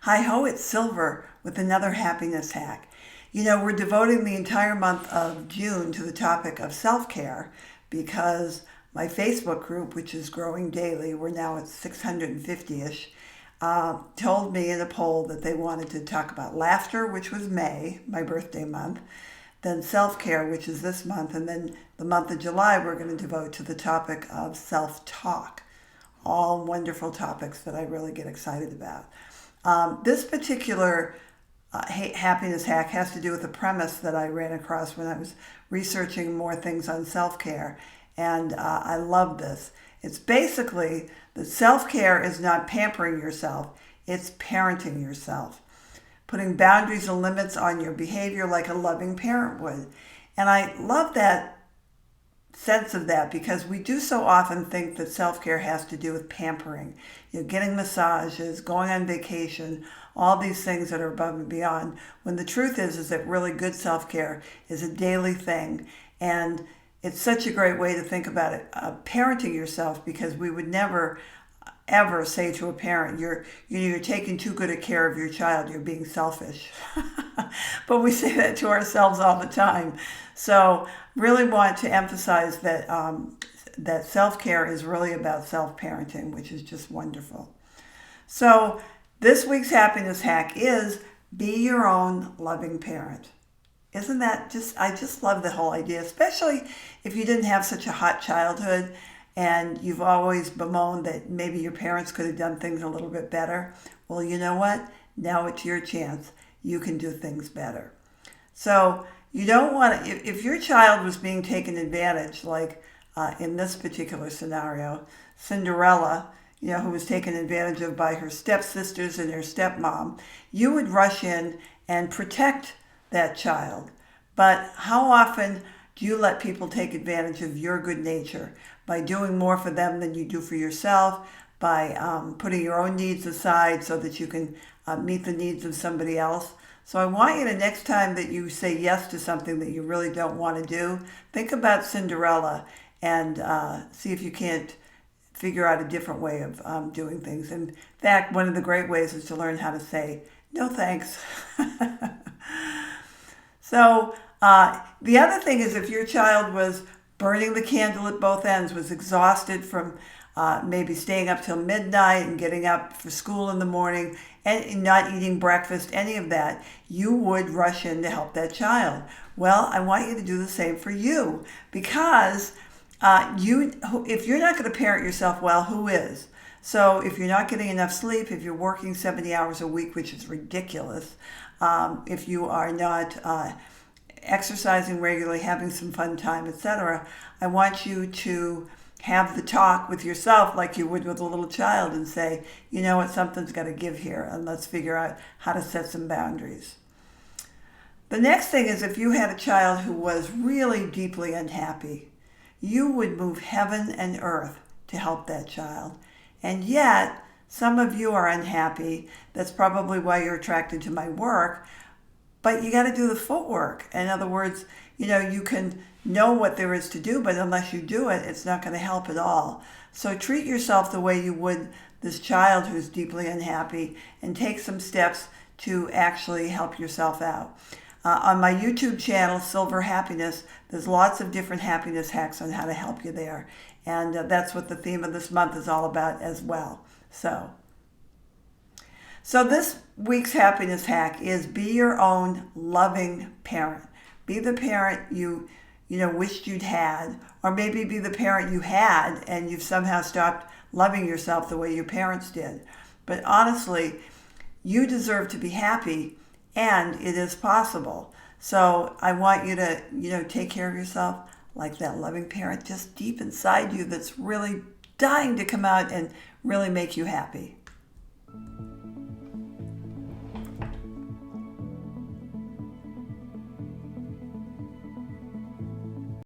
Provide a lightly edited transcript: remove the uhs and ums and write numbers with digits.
Hi ho, it's Silver with another happiness hack. We're devoting the entire month of June to the topic of self-care because my Facebook group, which is growing daily, we're now at 650-ish, told me in a poll that they wanted to talk about laughter, which was May, my birthday month, then self-care, which is this month, and then the month of July we're going to devote to the topic of self-talk. All wonderful topics that I really get excited about. This particular happiness hack has to do with a premise that I ran across when I was researching more things on self-care, and I love this. It's basically that self-care is not pampering yourself, it's parenting yourself, putting boundaries and limits on your behavior like a loving parent would. And I love that sense of that because we do so often think that self-care has to do with pampering, getting massages, going on vacation, all these things that are above and beyond, when the truth is that really good self-care is a daily thing. And it's such a great way to think about it, parenting yourself, because we would never ever say to a parent, you're taking too good a care of your child, you're being selfish. But we say that to ourselves all the time. So really want to emphasize that that self-care is really about self-parenting, which is just wonderful. So this week's happiness hack is be your own loving parent. Isn't that I just love the whole idea, especially if you didn't have such a hot childhood and you've always bemoaned that maybe your parents could have done things a little bit better. Well, you know what? Now it's your chance. You can do things better. So you don't want to, if your child was being taken advantage, like in this particular scenario, Cinderella, who was taken advantage of by her stepsisters and her stepmom, you would rush in and protect that child. But how often do you let people take advantage of your good nature by doing more for them than you do for yourself, by putting your own needs aside so that you can meet the needs of somebody else? So I want you to, next time that you say yes to something that you really don't want to do, think about Cinderella and see if you can't figure out a different way of doing things. In fact, one of the great ways is to learn how to say, no thanks. So the other thing is, if your child was burning the candle at both ends, was exhausted from maybe staying up till midnight and getting up for school in the morning and not eating breakfast, any of that, you would rush in to help that child. Well, I want you to do the same for you, because if you're not going to parent yourself well, who is? So if you're not getting enough sleep, if you're working 70 hours a week, which is ridiculous, if you are not exercising regularly, having some fun time, etc., I want you to have the talk with yourself like you would with a little child and say, you know what, something's got to give here, and let's figure out how to set some boundaries. The next thing is, if you had a child who was really deeply unhappy, you would move heaven and earth to help that child. And yet, some of you are unhappy. That's probably why you're attracted to my work. But you got to do the footwork. In other words, you can know what there is to do, but unless you do it, it's not going to help at all. So treat yourself the way you would this child who's deeply unhappy, and take some steps to actually help yourself out. On my YouTube channel, Silver Happiness, there's lots of different happiness hacks on how to help you there. And that's what the theme of this month is all about as well. So this week's happiness hack is be your own loving parent. Be the parent you wished you'd had, or maybe be the parent you had and you've somehow stopped loving yourself the way your parents did. But honestly, you deserve to be happy, and it is possible. So I want you to, take care of yourself like that loving parent just deep inside you that's really dying to come out and really make you happy.